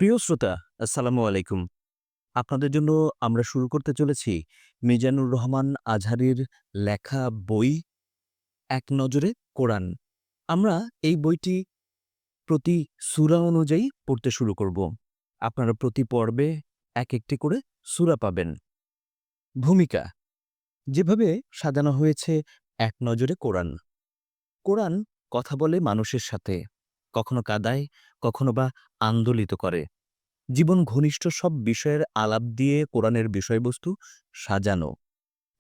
প্রিয় শ্রোতা, আসসালামু আলাইকুম। আপনাদের জন্য আমরা শুরু করতে চলেছি মিজানুর রহমান আজহারীর লেখা বই 'এক নজরে কোরআন'। আমরা এই বইটি প্রতি সূরা অনুযায়ী পড়তে শুরু করব। আপনারা প্রতি পর্বে এক-একটি করে সূরা পাবেন। ভূমিকা যেভাবে সাজানো হয়েছে 'এক নজরে কোরআন'। কোরআন কথা বলে মানুষের সাথে, কখনো কাঁদায়, কখনো বা আন্দোলিত করে। জীবন ঘনিষ্ঠ সব বিষয়ের আলাপ দিয়ে কোরআনের বিষয়বস্তু সাজানো।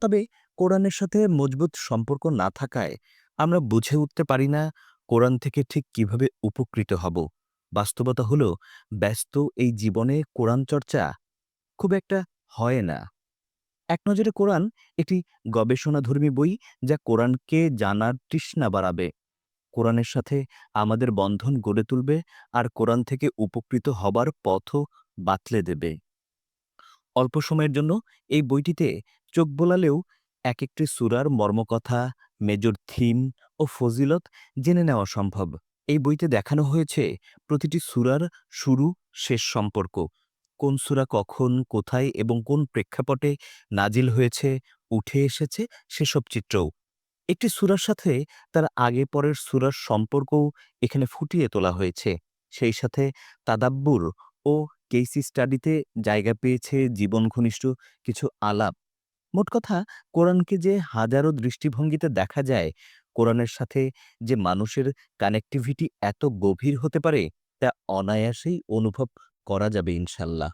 তবে কোরআনের সাথে মজবুত সম্পর্ক না থাকায় আমরা বুঝে উঠতে পারি না কোরআন থেকে ঠিক কিভাবে উপকৃত হব। বাস্তবতা হলো ব্যস্ত এই জীবনে কোরআন চর্চা খুব একটা হয় না। এক নজরে কোরআন একটি গবেষণাধর্মী বই, যা কোরআনকে জানার তৃষ্ণা বাড়াবে, কোরআনের সাথে আমাদের বন্ধন গড়ে তুলবে আর কোরআন থেকে উপকৃত হবার পথও বাতলে দেবে। অল্প সময়ের জন্য এই বইটিতে চোখ বোলালেও এক একটি সূরার মর্মকথা, মেজর থিম ও ফজিলত জেনে নেওয়া সম্ভব। এই বইতে দেখানো হয়েছে প্রতিটি সূরার শুরু শেষ সম্পর্ক, কোন সূরা কখন, কোথায় এবং কোন প্রেক্ষাপটে নাজিল হয়েছে, উঠে এসেছে সেসব চিত্রও। একটি সূরার সাথে তার আগে পরের সূরার সম্পর্কও এখানে ফুটিয়ে তোলা হয়েছে। সেই সাথে তাদাব্বুর ও কেস স্টাডিতে জায়গা পেয়েছে জীবন ঘনিষ্ঠ কিছু আলাপ। মোট কথা, কোরআনকে যে হাজারো দৃষ্টিভঙ্গিতে দেখা যায়, কোরআনের সাথে যে মানুষের কানেক্টিভিটি এত গভীর হতে পারে, তা অনায়াসেই অনুভব করা যাবে ইনশাল্লাহ।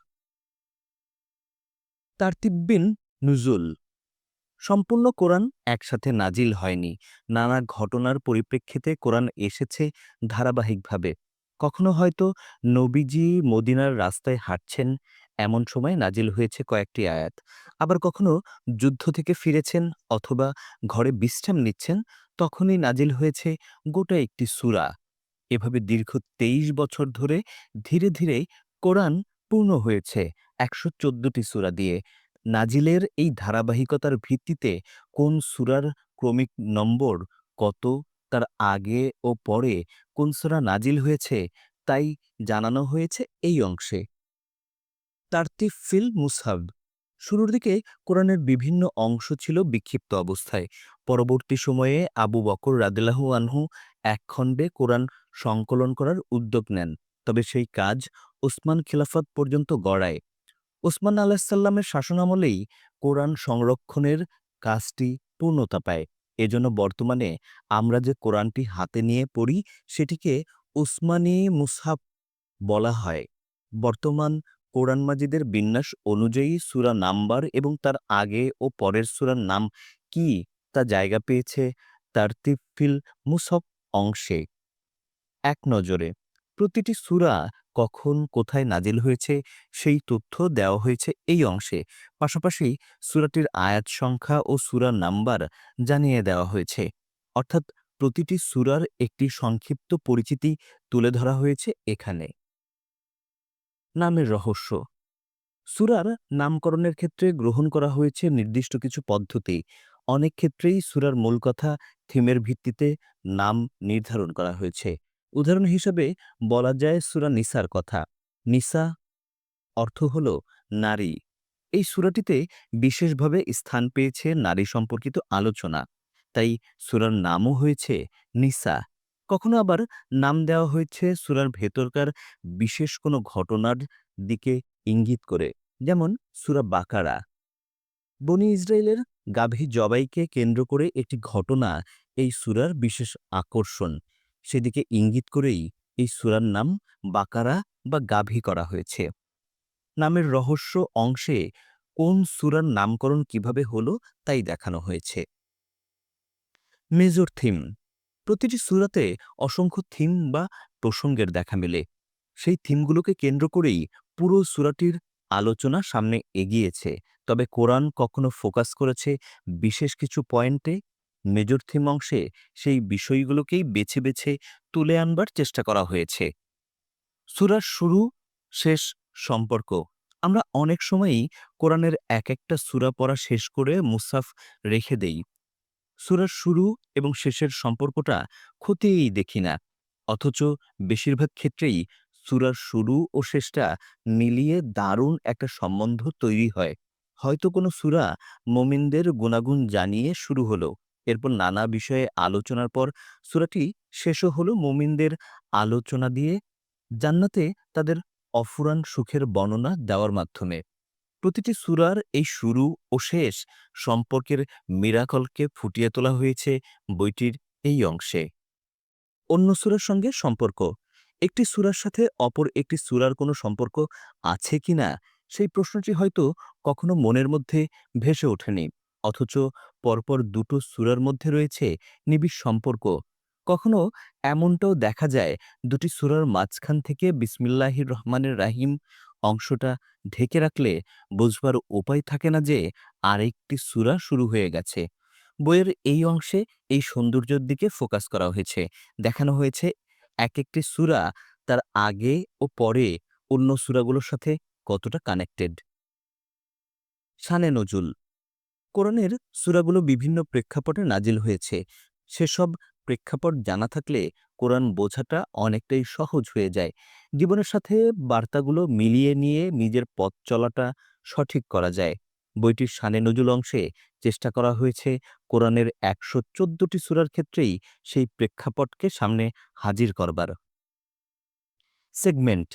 তারতিব বিন নুজুল সম্পূর্ণ কোরআন একসাথে নাজিল হয়নি। নানা ঘটনার পরিপ্রেক্ষিতে কোরআন এসেছে ধারাবাহিকভাবে। কখনো হয়তো নবীজি মদিনার রাস্তায় হাঁটছেন, এমন সময় নাজিল হয়েছে কয়েকটি আয়াত। আবার কখনো যুদ্ধ থেকে ফিরেছেন অথবা ঘরে বিশ্রাম নিচ্ছেন, তখনই নাজিল হয়েছে গোটা একটি সূরা। এভাবে দীর্ঘ ২৩ বছর ধরে ধীরে ধীরে কোরআন পূর্ণ হয়েছে ১১৪টি সূরা দিয়ে। নাজিলের এই ধারাবাহিকতার ভিত্তিতে কোন সূরার ক্রমিক নম্বর কত, তার আগে ও পরে কোন সূরা নাজিল হয়েছে, তাই জানানো হয়েছে এই অংশে। তারতিব ফিল মুসহাব শুরুর দিকে কোরআনের বিভিন্ন অংশ ছিল বিক্ষিপ্ত অবস্থায়। পরবর্তী সময়ে আবু বকর রাদিয়াল্লাহু আনহু এক খণ্ডে কোরআন সংকলন করার উদ্যোগ নেন। তবে সেই কাজ ওসমান খিলাফত পর্যন্ত গড়ায়। ওসমান আলাহিসাল্লামের শাসনামলেই কোরআন সংরক্ষণের কাজটি পূর্ণতা পায়। এজন্য বর্তমানে আমরা যে কোরআনটি হাতে নিয়ে পড়ি, সেটিকে উসমানী মুসহাফ বলা হয়। বর্তমান কোরআন মাজিদের বিন্যাস অনুযায়ী সূরা নাম্বার এবং তার আগে ও পরের সূরার নাম কি, তা জায়গা পেয়েছে তারতিব ফিল মুসহাফ অংশে। এক নজরে প্রতিটি সূরা কখন কোথায় নাজিল হয়েছে সেই তথ্য দেওয়া হয়েছে এই অংশে। পাশাপাশি সূরাটির আয়াত সংখ্যা ও সূরা নাম্বার জানিয়ে দেওয়া হয়েছে। অর্থাৎ প্রতিটি সূরার একটি সংক্ষিপ্ত পরিচিতি তুলে ধরা হয়েছে এখানে। নামের রহস্য সূরার নামকরণের ক্ষেত্রে গ্রহণ করা হয়েছে নির্দিষ্ট কিছু পদ্ধতি। অনেক ক্ষেত্রেই সূরার মূল কথা, থিমের ভিত্তিতে নাম নির্ধারণ করা হয়েছে। উদাহরণ হিসেবে বলা যায় সূরা নিসার কথা। নিসা অর্থ হল নারী। এই সূরাটিতে বিশেষভাবে স্থান পেয়েছে নারী সম্পর্কিত আলোচনা, তাই সূরার নামও হয়েছে নিসা। কখনো আবার নাম দেওয়া হয়েছে সূরার ভেতরকার বিশেষ কোনো ঘটনার দিকে ইঙ্গিত করে, যেমন সূরা বাকারা। বনী ইসরায়েলের গাভী জবাইকে কেন্দ্র করে একটি ঘটনা এই সূরার বিশেষ আকর্ষণ। সেদিকে ইঙ্গিত করেই এই সূরার নাম বাকারা বা গাভী করা হয়েছে। নামের রহস্য অংশে কোন সূরার নামকরণ কিভাবে হলো তাই দেখানো হয়েছে। মেজর থিম প্রতিটি সূরাতে অসংখ্য থিম বা প্রসঙ্গের দেখা মেলে। সেই থিমগুলোকে কেন্দ্র করেই পুরো সূরাটির আলোচনা সামনে এগিয়েছে। তবে কোরআন কখনো ফোকাস করেছে বিশেষ কিছু পয়েন্টে। মেজর থিম অংশে সেই বিষয়গুলোকেই বেছে বেছে তুলে আনবার চেষ্টা করা হয়েছে। সূরার শুরু শেষ সম্পর্ক আমরা অনেক সময়ই কোরআনের এক একটা সূরা পড়া শেষ করে মুসহাফ রেখে দেই। সূরার শুরু এবং শেষের সম্পর্কটা খতিয়েই দেখি না। অথচ বেশিরভাগ ক্ষেত্রেই সূরার শুরু ও শেষটা মিলিয়ে দারুণ একটা সম্বন্ধ তৈরি হয়। হয়তো কোনো সূরা মুমিনদের গুনাগুন জানিয়ে শুরু হলো। এরপর নানা বিষয়ে আলোচনার পর সূরাটি শেষও হলো মুমিনদের আলোচনা দিয়ে জান্নাতে তাদের অফুরান সুখের বর্ণনা দেওয়ার মাধ্যমে। প্রতিটি সূরার এই শুরু ও শেষ সম্পর্কের মিরাকলকে ফুটিয়ে তোলা হয়েছে বইটির এই অংশে। অন্য সূরার সঙ্গে সম্পর্ক। একটি সূরার সাথে অপর একটি সূরার কোনো সম্পর্ক আছে কিনা সেই প্রশ্নটি হয়তো কখনো মনের মধ্যে ভেসে ওঠেনি। অথচ পরপর দুটো সূরার মধ্যে রয়েছে নিবিড় সম্পর্ক। কখনো এমনটাও দেখা যায় দুটি সূরার মাঝখান থেকে বিসমিল্লাহির রহমানির রাহিম অংশটা ঢেকে রাখলে বুঝবার উপায় থাকে না যে আরেকটি সূরা শুরু হয়ে গেছে। বইয়ের এই অংশে এই সৌন্দর্যের দিকে ফোকাস করা হয়েছে। দেখানো হয়েছে একেকটি সূরা তার আগে ও পরে অন্য সূরাগুলোর সাথে কতটা কানেক্টেড। শানে নজুল। কোরআনের সূরাগুলো বিভিন্ন প্রেক্ষাপটে নাজিল হয়েছে। সেসব প্রেক্ষাপট জানা থাকলে কোরআন বোঝাটা অনেকটাই সহজ হয়ে যায়। জীবনের সাথে বার্তাগুলো মিলিয়ে নিয়ে নিজের পথ চলাটা সঠিক করা যায়। বইটির শানে নজুল অংশে চেষ্টা করা হয়েছে কোরআনের ১১৪টি সূরার ক্ষেত্রেই সেই প্রেক্ষাপটকে সামনে হাজির করবার। সেগমেন্ট।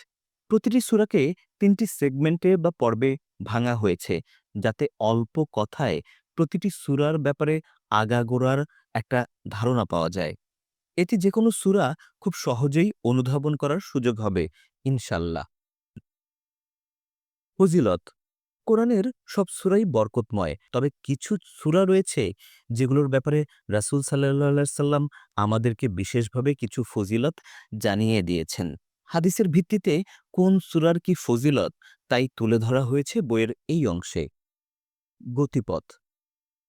প্রতিটি সূরাকে ৩টি সেগমেন্টে বা পর্বে ভাঙা হয়েছে, যাতে অল্প কথায় প্রতিটি সূরার ব্যাপারে আগাগোড়ার একটা ধারণা পাওয়া যায়। এতে যেকোনো সূরা খুব সহজেই অনুধাবন করার সুযোগ হবে ইনশাল্লাহ। ফজিলত। কোরআনের সব সূরাই বরকতময়। তবে কিছু সূরা রয়েছে যেগুলোর ব্যাপারে রাসূল সাল্লাল্লাহু আলাইহি সাল্লাম আমাদেরকে বিশেষভাবে কিছু ফজিলত জানিয়ে দিয়েছেন। হাদিসের ভিত্তিতে কোন সূরার কি ফজিলত তাই তুলে ধরা হয়েছে বইয়ের এই অংশে। গতিপথ।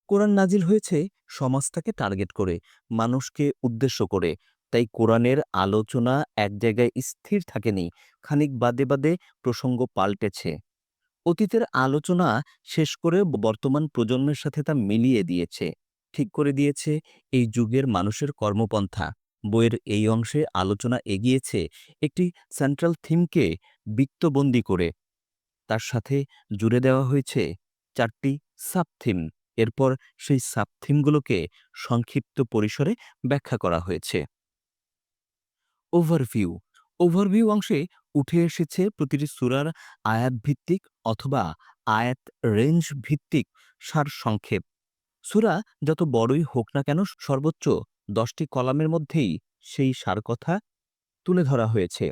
কোরআন নাজিল হয়েছে সমাজটাকে টার্গেট করে, মানুষকে উদ্দেশ্য করে। তাই কোরআনের আলোচনা এক জায়গায় স্থির থাকেনি, খানিক বাদে বাদে প্রসঙ্গ পাল্টেছে। অতীতের আলোচনা শেষ করে বর্তমান প্রজন্মের সাথে তা মিলিয়ে দিয়েছে, ঠিক করে দিয়েছে এই যুগের মানুষের কর্মপন্থা। বইয়ের এই অংশে আলোচনা এগিয়েছে একটি সেন্ট্রাল থিমকে বৃত্তবন্দী করে। তার সাথে জুড়ে দেওয়া হয়েছে ৪টি সাব-থিম। এরপর সেই সাব-থিমগুলোকে সংক্ষিপ্ত পরিসরে ব্যাখ্যা করা হয়েছে। ওভারভিউ। ওভারভিউ অংশে উঠে এসেছে প্রতিটি সূরার আয়াতভিত্তিক অথবা আয়াত রেঞ্জ ভিত্তিক সারসংক্ষেপ। সূরা যত বড়ই হোক না কেন সর্বোচ্চ ১০টি কলামের মধ্যেই সেই সারকথা তুলে ধরা হয়েছে।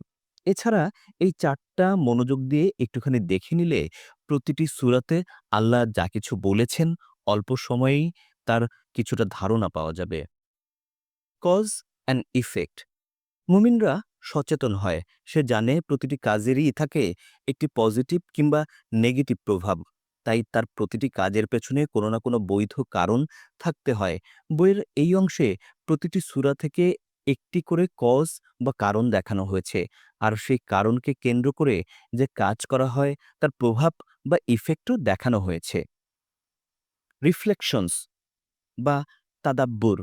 এছাড়া এই ৪টা মনোযোগ দিয়ে একটুখানি দেখে নিলে প্রতিটি সূরাতে আল্লাহ যা কিছু বলেছেন অল্প সময়েই তার কিছুটা ধারণা পাওয়া যাবে। Cause and effect. মুমিনরা সচেতন হয়, সে জানে প্রতিটি কাজেরই থাকে একটি পজিটিভ কিংবা নেগেটিভ প্রভাব। তাই তার প্রতিটি কাজের পেছনে কোনো না কোনো বৈধ কারণ থাকতে হয়। বইয়ের এই অংশে প্রতিটি সূরা থেকে একটি করে কজ বা কারণ দেখানো হয়েছে, আর সেই কারণকে কেন্দ্র করে যে কাজ করা হয় তার প্রভাব বা ইফেক্টও দেখানো হয়েছে। রিফ্লেকশনস বা তাদাব্বুর।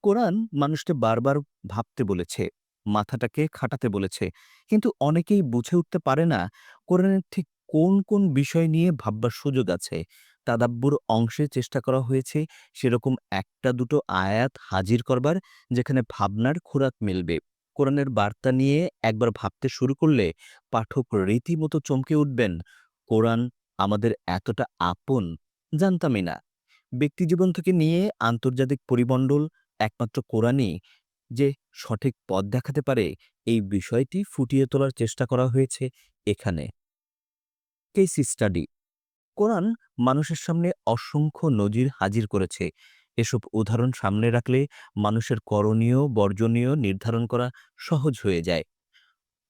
কোরআন মানুষকে বারবার ভাবতে বলেছে, মাথাটাকে খাটাতে বলেছে। কিন্তু অনেকেই বুঝে উঠতে পারে না কোরআনের ঠিক কোন কোন বিষয় নিয়ে ভাববার সুযোগ আছে। তাদাব্বুর অংশে চেষ্টা করা হয়েছে সেরকম একটা দুটো আয়াত হাজির করবার, যেখানে ভাবনার খোরাক মিলবে। কোরআনের বার্তা নিয়ে একবার ভাবতে শুরু করলে পাঠক রীতিমতো চমকে উঠবেন। কোরআন আমাদের এতটা আপন জানতামই না। ব্যক্তিজীবন থেকে নিয়ে আন্তর্জাতিক পরিমণ্ডল একমাত্র কোরআনই যে সঠিক পথ দেখাতে পারে, এই বিষয়টি ফুটিয়ে তোলার চেষ্টা করা হয়েছে এখানে। Case study. কোরআন মানুষের সামনে অসংখ্য নজির হাজির করেছে। এসব উদাহরণ সামনে রাখলে মানুষের করণীয় বর্জনীয় নির্ধারণ করা সহজ হয়ে যায়।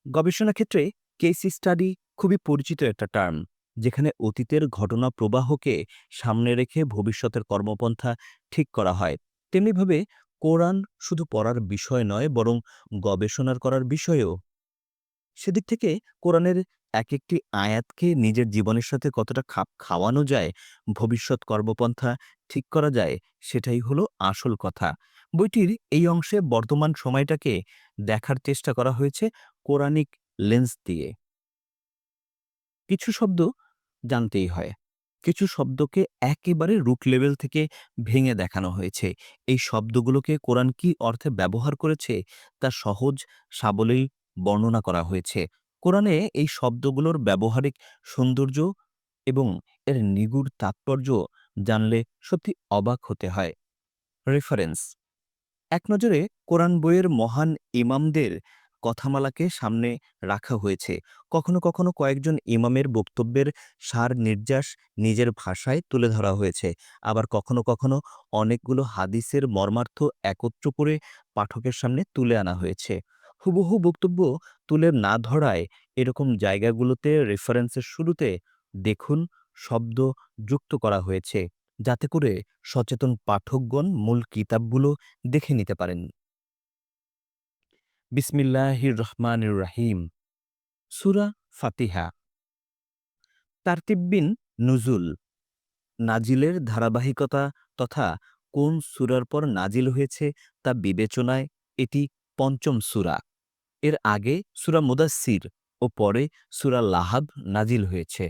গবেষণা ক্ষেত্রে কেস স্টাডি খুবই পরিচিত একটা টার্ম, যেখানে অতীতের ঘটনা প্রবাহকে সামনে রেখে ভবিষ্যতের কর্মপন্থা ঠিক করা হয়। তেমনিভাবে কোরআন শুধু পড়ার বিষয় নয়, বরং গবেষণার করার বিষয়ও। সেদিক থেকে কোরআনের এক একটি আয়াতকে নিজের জীবনের সাথে কতটা খাপ খাওয়ানো যায়, ভবিষ্যৎ কর্মপন্থা ঠিক করা যায়, সেটাই হলো আসল কথা। বইটির এই অংশে বর্তমান সময়টাকে দেখার চেষ্টা করা হয়েছে কোরআনিক লেন্স দিয়ে। কিছু শব্দ জানতেই হয়। কিছু শব্দকে একেবারে রুট লেভেল থেকে ভেঙে দেখানো হয়েছে। এই শব্দগুলোকে কোরআন কি অর্থে ব্যবহার করেছে তা সহজ সাবলীল বর্ণনা করা হয়েছে। কোরআনে এই শব্দগুলোর ব্যবহারিক সৌন্দর্য এবং এর নিগুড় তাৎপর্য জানলে সত্যি অবাক হতে হয়। রেফারেন্স: এক নজরে কোরআন বইয়ের মহান ইমামদের কথামালাকে সামনে রাখা হয়েছে। কখনো কখনো কয়েকজন ইমামের বক্তব্যের সার নির্যাস নিজের ভাষায় তুলে ধরা হয়েছে। আবার কখনো কখনো অনেকগুলো হাদিসের মর্মার্থ একত্র করে পাঠকের সামনে তুলে আনা হয়েছে। হুবহু বক্তব্য তুলে না ধরায় এরকম জায়গাগুলোতে রেফারেন্সের শুরুতে দেখুন শব্দ যুক্ত করা হয়েছে, যাতে করে সচেতন পাঠকগণ মূল কিতাবগুলো দেখে নিতে পারেন। বিসমিল্লাহির রহমানির রাহিম। সূরা ফাতিহা। তারতিব বিন নুজুল: নাজিলের ধারাবাহিকতা তথা কোন সূরার পর নাজিল হয়েছে তা বিবেচনায় এটি পঞ্চম সূরা। এর আগে সূরা মুদাসসির ও পরে সূরা লাহাব নাজিল হয়েছে।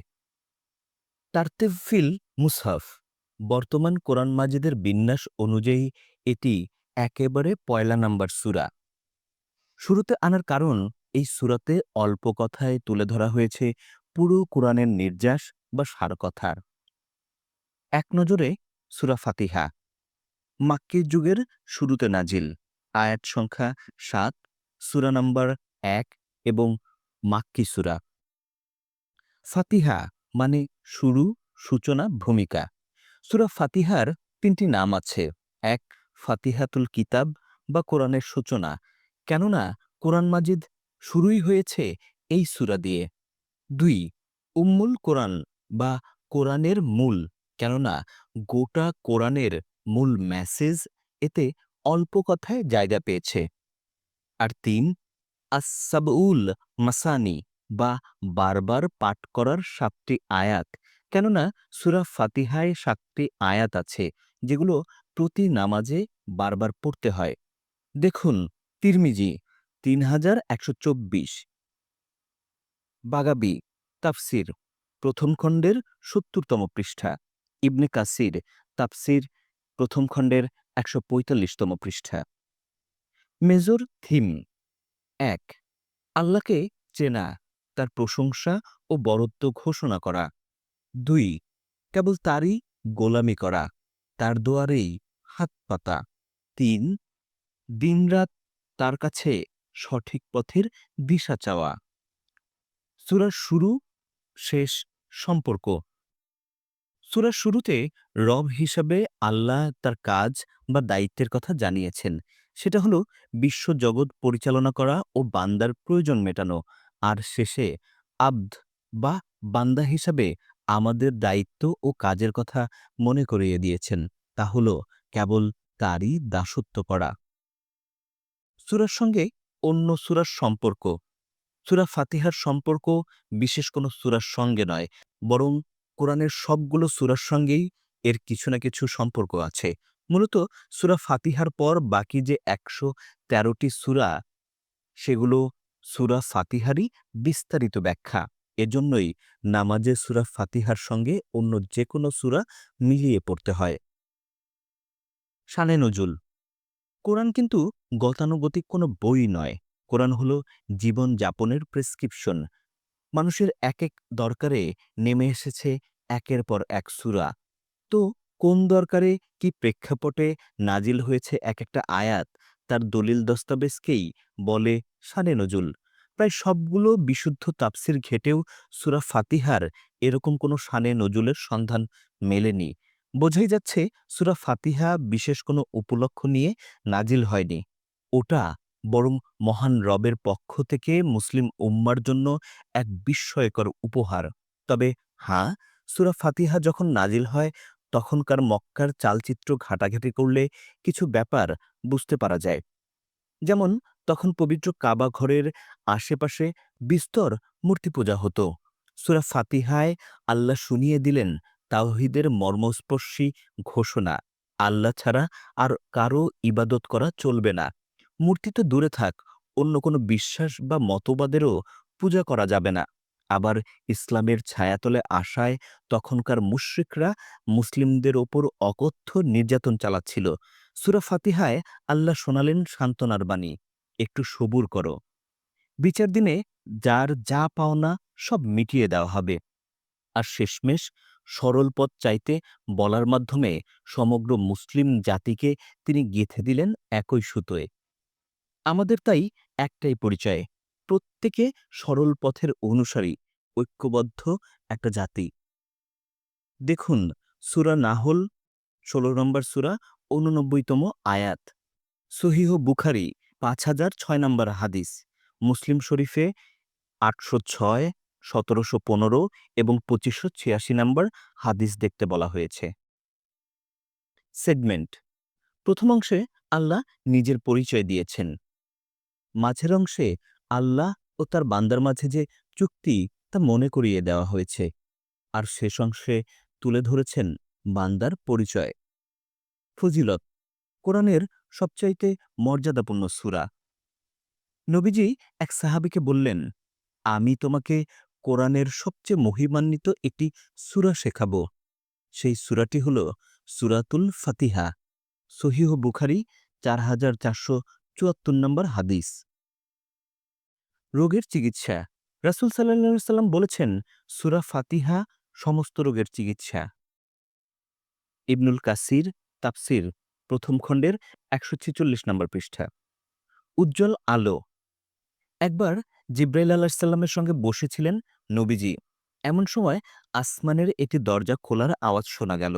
তারতিব ফিল মুসহাফ: বর্তমান কোরআন মাজিদের বিন্যাস অনুযায়ী এটি একেবারে পয়লা নাম্বার সূরা। শুরুতে আনার কারণ, এই সূরাতে অল্প কথায় তুলে ধরা হয়েছে পুরো কোরআনের নির্যাস বা সারকথার। এক নজরে সূরা ফাতিহা মাক্কী যুগের শুরুতে নাজিল। আয়াত সংখ্যা ৭, সূরা নাম্বার ১ এবং মাক্কী সূরা। ফাতিহা মানে শুরু, সূচনা, ভূমিকা। সূরা ফাতিহার ৩টি নাম আছে। ১. ফাতিহাতুল কিতাব বা কোরআনের সূচনা, কেননা কোরআন মাজিদ শুরুই হয়েছে এই সূরা দিয়ে। ২. উম্মুল কোরআন বা কোরআনের মূল, কেননা গোটা কোরআনের মূল মেসেজ এতে অল্প কথায় জায়গা পেয়েছে। আর ৩. আস-সাবউল মাসানি বা বারবার পাঠ করার ৭টি আয়াত, কেননা সূরা ফাতিহায় ৭টি আয়াত আছে যেগুলো প্রতি নামাজে বারবার পড়তে হয়। দেখুন তিরমিজি ৩১২৪, বাগাবী তাফসির প্রথম খণ্ডের ৭০তম পৃষ্ঠা, ইবনে কাসির তাফসির প্রথম খণ্ডের ১৪৫তম পৃষ্ঠা। Major theme: ১. আল্লাহকে চেনা, তার প্রশংসা ও বরত্ব ঘোষণা করা। ২. কেবল তারই গোলামি করা, তার দোয়ারেই হাত পাতা। ৩. দিনরাত তার কাছে সঠিক পথের দিশা চাওয়া। সূরার শুরু শেষ সম্পর্ক: সূরার শুরুতে রব হিসাবে আল্লাহ তার কাজ বা দায়িত্বের কথা জানিয়েছেন। সেটা হলো বিশ্বজগৎ পরিচালনা করা ও বান্দার প্রয়োজন মেটানো। আর শেষে আব্দ বা বান্দা হিসাবে আমাদের দায়িত্ব ও কাজের কথা মনে করিয়ে দিয়েছেন, তা হলো কেবল তারই দাসত্ব করা। সূরার সঙ্গে অন্য সূরার সম্পর্ক: সূরা ফাতিহার সম্পর্ক বিশেষ কোনো সূরার সঙ্গে নয়, বরং কোরআনের সবগুলো সূরার সঙ্গেই এর কিছু না কিছু সম্পর্ক আছে। মূলত সূরা ফাতিহার পর বাকি যে ১১৩টি সূরা, সেগুলো সূরা ফাতিহারই বিস্তারিত ব্যাখ্যা। এজন্যই নামাজে সূরা ফাতিহার সঙ্গে অন্য যেকোনো সূরা মিলিয়ে পড়তে হয়। শানে নজুল: কোরআন কিন্তু গতানুগতিক কোনো বই নয়। কোরআন হলো জীবন যাপনের প্রেসক্রিপশন। মানুষের এক এক দরকারে নেমে এসেছে একের পর এক সূরা। তো কোন দরকারে কি প্রেক্ষাপটে নাজিল হয়েছে এক একটা আয়াত, তার দলিল দস্তাবেজকেই বলে শানে নজুল। প্রায় সবগুলো বিশুদ্ধ তাফসির ঘেঁটেও সূরা ফাতিহার এরকম কোনো শানে নজুলের সন্ধান মেলেনি। বোঝাই যাচ্ছে সূরা ফাতিহা বিশেষ কোনো উপলক্ষ নিয়ে নাজিল হয়নি। ওটা বরং মহান রবের পক্ষ থেকে মুসলিম উম্মার জন্য এক বিস্ময়কর উপহার। তবে হ্যাঁ, সূরা ফাতিহা যখন নাজিল হয় তখনকার মক্কার চালচিত্র ঘাটাঘাটি করলে কিছু ব্যাপার বুঝতে পারা যায়। যেমন তখন পবিত্র কাবা ঘরের আশেপাশে বিস্তর মূর্তি পূজা হতো। সূরা ফাতিহায় আল্লাহ শুনিয়ে দিলেন তাওহীদের মর্মস্পর্শী ঘোষণা, আল্লাহ ছাড়া আর কারো ইবাদত করা চলবে না। মূর্তি তো দূরে থাক, অন্য কোনো বিশ্বাস বা মতবাদেরও পূজা করা যাবে না। আবার ইসলামের ছায়াতলে আসায় তখনকার মুশরিকরা মুসলিমদের ওপর অকথ্য নির্যাতন চালাচ্ছিল। সূরা ফাতিহায় আল্লাহ শোনালেন সান্ত্বনার বাণী, একটু সবুর করো। বিচার দিনে যার যা পাওনা সব মিটিয়ে দেওয়া হবে। আর শেষমেশ সরল পথ চাইতে বলার মাধ্যমে সমগ্র মুসলিম জাতিকে তিনি গেঁথে দিলেন একই সুতোয়। আমাদের তাই একটাই পরিচয়, প্রত্যেকে সরল পথের অনুসারী, ঐক্যবদ্ধ একটা জাতি। দেখুন সূরা নাহল ১৬ নম্বর সূরা ৮৯তম আয়াত, সহিহ বুখারী ৫০০৬ নম্বর হাদিস, মুসলিম শরীফে ৮০৬, ১৭১৫ এবং ২৫৮৬ নম্বর হাদিস দেখতে বলা হয়েছে। সেগমেন্ট: প্রথম অংশে আল্লাহ নিজের পরিচয় দিয়েছেন, মাঝের অংশে আল্লাহ ও তার বান্দার মাঝে যে চুক্তি তা মনে করিয়ে দেওয়া হয়েছে, আর শেষ অংশে তুলে ধরেছেন বান্দার পরিচয়। ফজিলত: কোরআনের সবচাইতে মর্যাদাপূর্ণ সূরা। নবীজি এক সাহাবীকে বললেন, আমি তোমাকে কোরআনের সবচেয়ে মহিমান্বিত একটি সূরা শেখাব। সেই সূরাটি হল সূরাতুল ফাতিহা। সহিহ বুখারী ৪৪৭৪ নম্বর হাদিস। রোগের চিকিৎসা: রাসূল সাল্লাল্লাহু আলাইহি সাল্লাম বলেছেন, সূরা ফাতিহা সমস্ত রোগের চিকিৎসা। ইবনুল কাসির তাফসির প্রথম খণ্ডের ১৪৬ নম্বর পৃষ্ঠা। উজ্জ্বল আলো: একবার জিব্রাইল আলাইহিস সালামের সঙ্গে বসেছিলেন নবীজি। এমন সময় আসমানের একটি দরজা খোলার আওয়াজ শোনা গেল।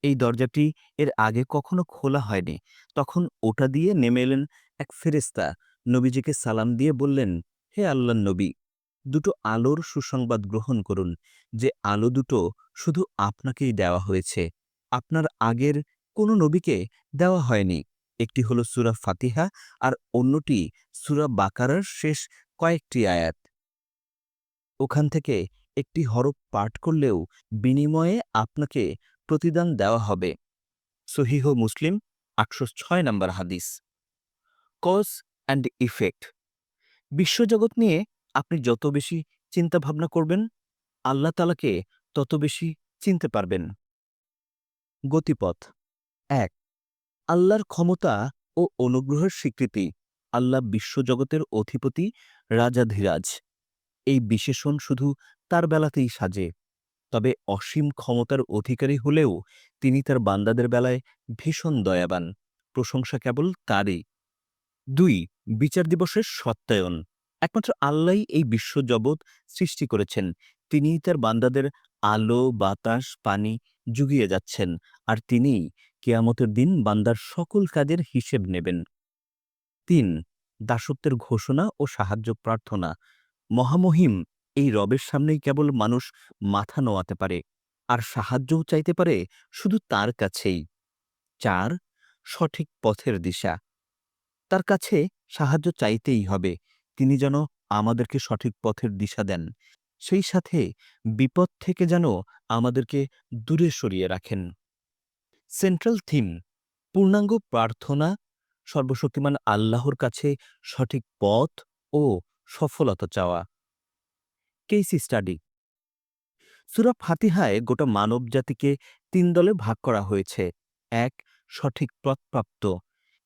এই দরজাটি এর আগে কখনো খোলা হয়নি। তখন ওটা দিয়ে নেমে এলেন এক ফেরেশতা, নবীজিকে সালাম দিয়ে বললেন, হে আল্লাহর নবী, দুটো আলোর সুসংবাদ গ্রহণ করুন, যে আলো দুটো শুধু আপনাকেই দেওয়া হয়েছে, আপনার আগের কোনো নবীকে দেওয়া হয়নি। একটি হলো সূরা ফাতিহা আর অন্যটি সূরা বাকারার শেষ কয়েকটি আয়াত। ওখান থেকে একটি হরফ পাঠ করলেও বিনিময়ে আপনাকে প্রতিদান দেওয়া হবে। সহিহ মুসলিম ৮০৬ নম্বর হাদিস। কজ অ্যান্ড ইফেক্ট: বিশ্বজগৎ নিয়ে আপনি যত বেশি চিন্তাভাবনা করবেন, আল্লাহ তাআলাকে তত বেশি চিনতে পারবেন। গতিপথ: ১. আল্লাহর ক্ষমতা ও অনুগ্রহের স্বীকৃতি। আল্লাহ বিশ্বজগতের অধিপতি, রাজাধিরাজ। এই বিশেষণ শুধু তার বেলাতেই সাজে। তবে অসীম ক্ষমতার অধিকারী হলেও তিনি তার বান্দাদের বেলায় ভীষণ দয়াবান। প্রশংসা কেবল তারই। ২. বিচার দিবসের সত্যায়ন: একমাত্র আল্লাহই এই বিশ্বজগৎ সৃষ্টি করেছেন। তিনিই তার বান্দাদের আলো, বাতাস, পানি জুগিয়ে যাচ্ছেন, আর তিনিই কিয়ামতের দিন বান্দার সকল কাজের হিসেব নেবেন। ৩. দাসত্বের ঘোষণা ও সাহায্য প্রার্থনা: মহামহিম এই রবের সামনেই কেবল মানুষ মাথা নোয়াতে পারে, আর সাহায্যও চাইতে পারে শুধু তার কাছেই। ৪. সঠিক পথের দিশা: তার কাছে সাহায্য চাইতেই হবে, তিনি যেন আমাদেরকে সঠিক পথের দিশা দেন, সেই সাথে বিপদ থেকে যেন আমাদেরকে দূরে সরিয়ে রাখেন। সেন্ট্রাল থিম: পূর্ণাঙ্গ প্রার্থনা, সর্বশক্তিমান আল্লাহর কাছে সঠিক পথ ও সফলতা চাওয়া। কেস স্টাডি: সূরা ফাতিহায় গোটা মানবজাতিকে ৩ দলে ভাগ করা হয়েছে। ১. সঠিক পথপ্রাপ্ত,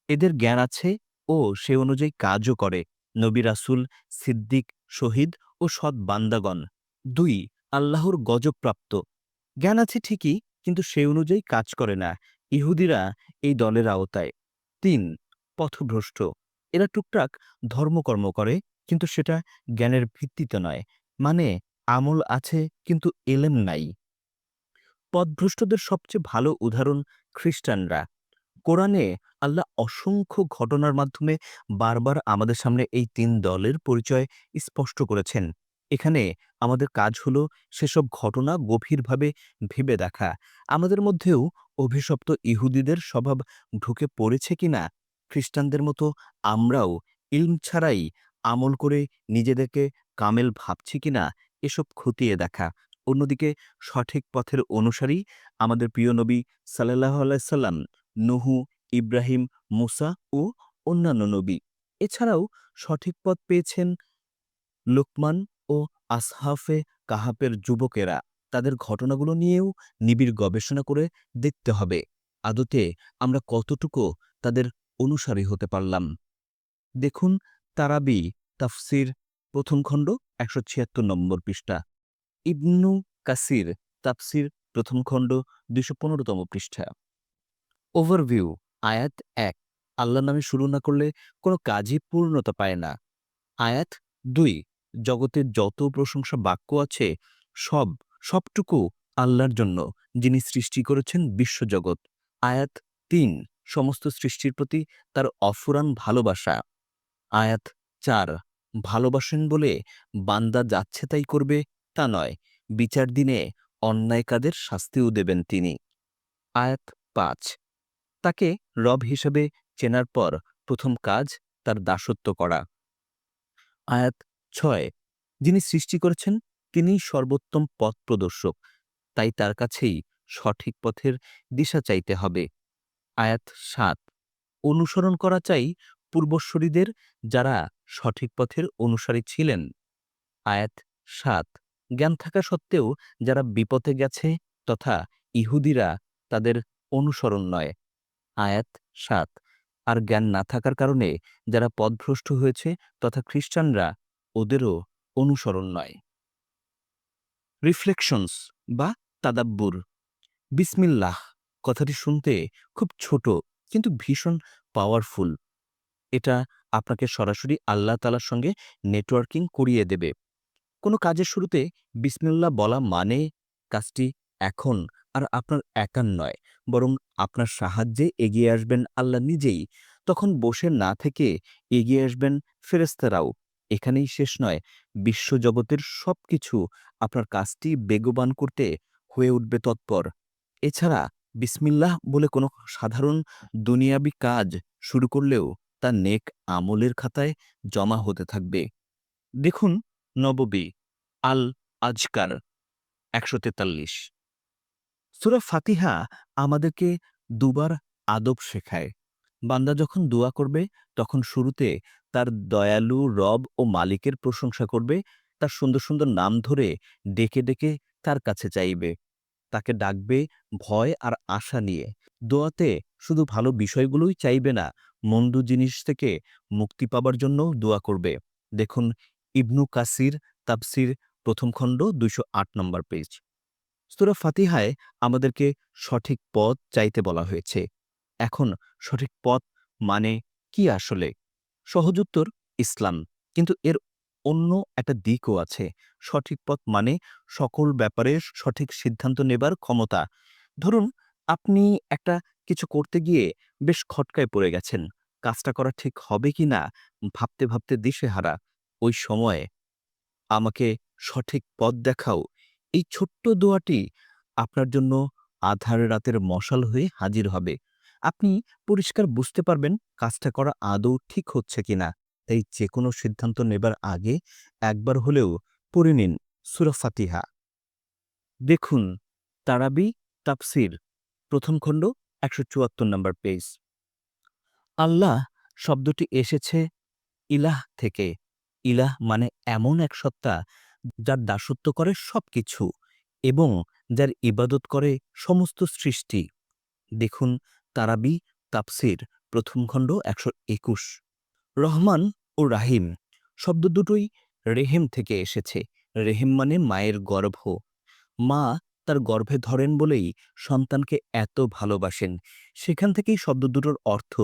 এদের জ্ঞান আছে ও সে অনুযায়ী কাজও করে, নবী, রাসূল, সিদ্দিক, শহীদ ও সৎ বান্দাগণ। ২. আল্লাহর গজবপ্রাপ্ত, জ্ঞান আছে ঠিকই কিন্তু সে অনুযায়ী কাজ করে না, ইহুদিরা এই দলের আওতায়। ৩. পথভ্রষ্ট, এরা টুকটাক ধর্মকর্ম করে কিন্তু সেটা জ্ঞানের ভিত্তিতে নয়, মানে আমল আছে কিন্তু এলেম নাই। পথভ্রষ্টদের সবচেয়ে ভালো উদাহরণ খ্রিস্টানরা। কোরআনে আল্লাহ অসংখ্য ঘটনার মাধ্যমে বারবার আমাদের সামনে এই ৩ দলের পরিচয় স্পষ্ট করেছেন। এখানে আমাদের কাজ হলো সেসব ঘটনা গভীরভাবে ভেবে দেখা। আমাদের মধ্যেও অভিশপ্ত ইহুদিদের স্বভাব ঢুকে পড়েছে কিনা, খ্রিস্টানদের মতো আমরাও ইলম ছাড়াই আমল করে নিজেদেরকে কামেল ভাবছি কিনা, এসব খতিয়ে দেখা। অন্যদিকে সঠিক পথের অনুসারী আমাদের প্রিয় নবী সাল্লাল্লাহু আলাইহি সাল্লাম, নূহ, ইব্রাহিম, মূসা ও অন্যান্য নবী। এছাড়াও সঠিক পথ পেয়েছেন লোকমান, ও আসহাফে কাহাফের যুবকেরা, তাদের ঘটনাগুলো নিয়েও নিবিড় গবেষণা করে দেখতে হবে আদতে আমরা কতটুকু তাদের অনুসারী হতে পারলাম। দেখুন তারাবি তাফসির প্রথম খণ্ড ১৭৬ নম্বর পৃষ্ঠা, ইবনু কাসির তাফসির প্রথম খণ্ড ২১৫তম পৃষ্ঠা। ওভারভিউ আয়াত ১, আল্লাহ নামে শুরু না করলে কোনো কাজই পূর্ণতা পায় না। আয়াত ২, জগতের যত প্রশংসা বাক্য আছে সবটুকু আল্লাহর জন্য, যিনি সৃষ্টি করেছেন বিশ্বজগৎ। আয়াত ৩, সমস্ত সৃষ্টির প্রতি তার অফুরান ভালোবাসা। আয়াত ৪, ভালোবাসেন বলে বান্দা যাচ্ছে তাই করবে তা নয়, বিচার দিনে অন্যায় কাদের শাস্তিও দেবেন তিনি। আয়াত ৫, তাকে রব হিসেবে চেনার পর প্রথম কাজ তার দাসত্ব করা। আয়াত ৬, যিনি সৃষ্টি করেছেন তিনিই সর্বোত্তম পথ প্রদর্শক, তাই তার কাছেই সঠিক পথের দিশা চাইতে হবে। আয়াত ৭, অনুসরণ করা চাই পূর্বসূরীদের, যারা সঠিক পথের অনুসারী ছিলেন। আয়াত ৭, জ্ঞান থাকা সত্ত্বেও যারা বিপথে গেছে তথা ইহুদিরা তাদের অনুসরণ নয়। আয়াত ৭, আর জ্ঞান না থাকার কারণে যারা পথভ্রষ্ট হয়েছে তথা খ্রিস্টানরা, ওদেরও অনুসরণ নয়। রিফ্লেকশনস বা তাদাব্বুর। বিসমিল্লাহ কথাটি শুনতে খুব ছোট কিন্তু ভীষণ পাওয়ারফুল। এটা আপনাকে সরাসরি আল্লাহ তাআলার সঙ্গে নেটওয়ার্কিং করিয়ে দেবে। কোনো কাজের শুরুতে বিসমিল্লাহ বলা মানে কাজটি এখন আর আপনার একার নয়, বরং আপনার সাহায্যে এগিয়ে আসবেন আল্লাহ নিজেই। তখন বসে না থেকে এগিয়ে আসবেন ফেরেশতারাও। এখানেই শেষ নয়, বিশ্বজগতের সবকিছু আপনার কাজটি বেগবান করতে হয়ে উঠবে তৎপর। এছাড়া বিসমিল্লাহ বলে কোনো সাধারণ দুনিয়াবি কাজ শুরু করলেও তা নেক আমলের খাতায় জমা হতে থাকবে। দেখুন নববী আল আজকার ১৪৩। সূরা ফাতিহা আমাদেরকে দুবার আদব শেখায়। বান্দা যখন দোয়া করবে তখন শুরুতে তার দয়ালু রব ও মালিকের প্রশংসা করবে, তার সুন্দর সুন্দর নাম ধরে ডেকে ডেকে তার কাছে চাইবে, তাকে ডাকবে ভয় আর আশা নিয়ে। দোয়াতে শুধু ভালো বিষয়গুলোই চাইবে না, মন্দ জিনিস থেকে মুক্তি পাবার জন্যও দোয়া করবে। দেখুন ইবনু কাসির তাফসির প্রথম খণ্ড ২০৮ নম্বর পেজ। সূরা ফাতিহায় আমাদেরকে সঠিক পথ চাইতে বলা হয়েছে। এখন সঠিক পথ মানে কি আসলে? সহজ উত্তর ইসলাম। কিন্তু এর অন্য একটা দিকও আছে। সঠিক পথ মানে সকল ব্যাপারে সঠিক সিদ্ধান্ত নেবার ক্ষমতা। ধরুন আপনি একটা কিছু করতে গিয়ে বেশ খটকায় পড়ে গেছেন। কাজটা করা ঠিক হবে কিনা ভাবতে ভাবতে দিশেহারা। ওই সময় আমাকে সঠিক পথ দেখাও, এই ছোট্ট দোয়াটি আপনার জন্য আঁধার রাতের মশাল হয়ে হাজির হবে। আপনি পরিষ্কার বুঝতে পারবেন কাজটা করা আদৌ ঠিক হচ্ছে কিনা। তাই যেকোনো সিদ্ধান্ত নেবার আগে একবার হলেও পড়ে নিন সূরা ফাতিহা। দেখুন তারাবি তাফসির প্রথম খণ্ড ১৭৪ নম্বর পেজ। আল্লাহ শব্দটি এসেছে ইলাহ থেকে। ইলাহ মানে এমন এক সত্তা যার দাসত্ব করে সবকিছু এবং যার ইবাদত করে সমস্ত সৃষ্টি। দেখুন তারাবি তাফসির প্রথম খণ্ড ১২১। রহমান ও রাহিম শব্দ দুটোই রেহেম থেকে এসেছে। রেহেম মানে মায়ের গর্ভ। মা তার গর্ভে ধরেন বলেই সন্তানকে এত ভালোবাসেন। সেখান থেকেই শব্দ দুটোর অর্থ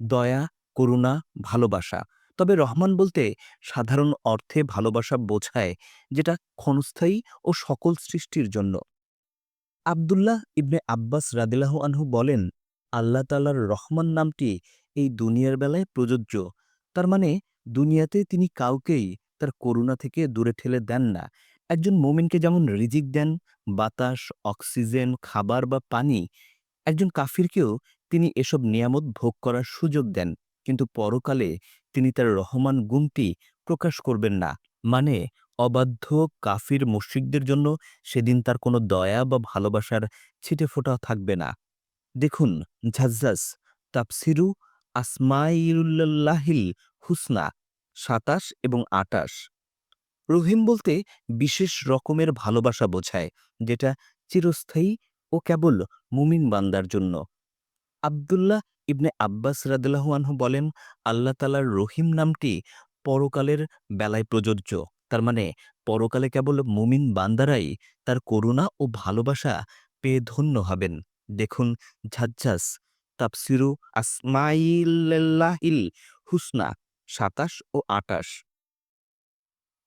দয়া, করুণা, ভালোবাসা। তবে রহমান বলতে সাধারণ অর্থে ভালোবাসা বোঝায়, যেটা ক্ষণস্থায়ী ও সকল সৃষ্টির জন্য। আব্দুল্লাহ ইবনে আব্বাস রাদিয়াল্লাহু আনহু বলেন, আল্লাহ তাআলার রহমান নামটি এই দুনিয়ার বেলায় প্রযোজ্য। তার মানে দুনিয়াতে তিনি কাউকেই তার করুণা থেকে দূরে ঠেলে দেন না। একজন মুমিনকে যেমন রিজিক দেন, বাতাস, অক্সিজেন, খাবার বা পানি, একজন কাফিরকেও তিনি এসব নিয়ামত ভোগ করার সুযোগ দেন। কিন্তু পরকালে তিনি তার রহমান গুণটি প্রকাশ করবেন না। মানে অবাধ্য কাফির মুশরিকদের জন্য সেদিন তার কোনো দয়া বা ভালোবাসার ছিটেফোঁটাও থাকবে না। দেখুন ঝাজ্জাজ তাফসিরু আসমাইউল্লাহিল হুসনা ২৭ এবং ২৮। রহিম বলতে বিশেষ রকমের ভালোবাসা বোঝায়, যেটা চিরস্থায়ী ও কেবল মুমিন বান্দার জন্য। আব্দুল্লাহ ইবনে আব্বাস রাদিয়াল্লাহু আনহু বলেন, আল্লাহ তাআলার রহিম নামটি পরকালের বেলায় প্রযোজ্য। তার মানে পরকালে কেবল মুমিন বান্দারাই তার করুণা ও ভালোবাসা পেয়ে ধন্য হবেন। দেখুন ঝাজ্জাজ তাফসিরু আসমাইল্লাহিল হুসনা ২৭ ও ২৮।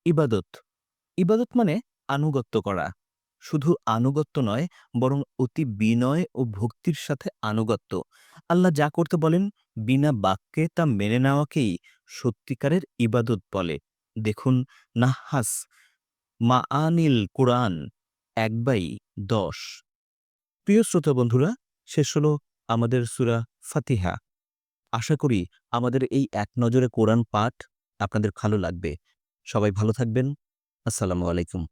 ইবাদত, ইবাদত মানে আনুগত্য করা। শুধু আনুগত্য নয়, বরং অতি বিনয় ও ভক্তির সাথে আনুগত্য। আল্লাহ যা করতে বলেন বিনা বাক্যে তা মেনে নেওয়াকেই সত্যিকারের ইবাদত বলে। দেখুন নাহ্হাস মাআনিল কুরআন ১/১০। প্রিয় শ্রোতা বন্ধুরা, শেষ হলো আমাদের সূরা ফাতিহা। আশা করি আমাদের এই এক নজরে কোরআন পাঠ আপনাদের ভালো লাগবে। সবাই ভালো থাকবেন। আসসালামু আলাইকুম।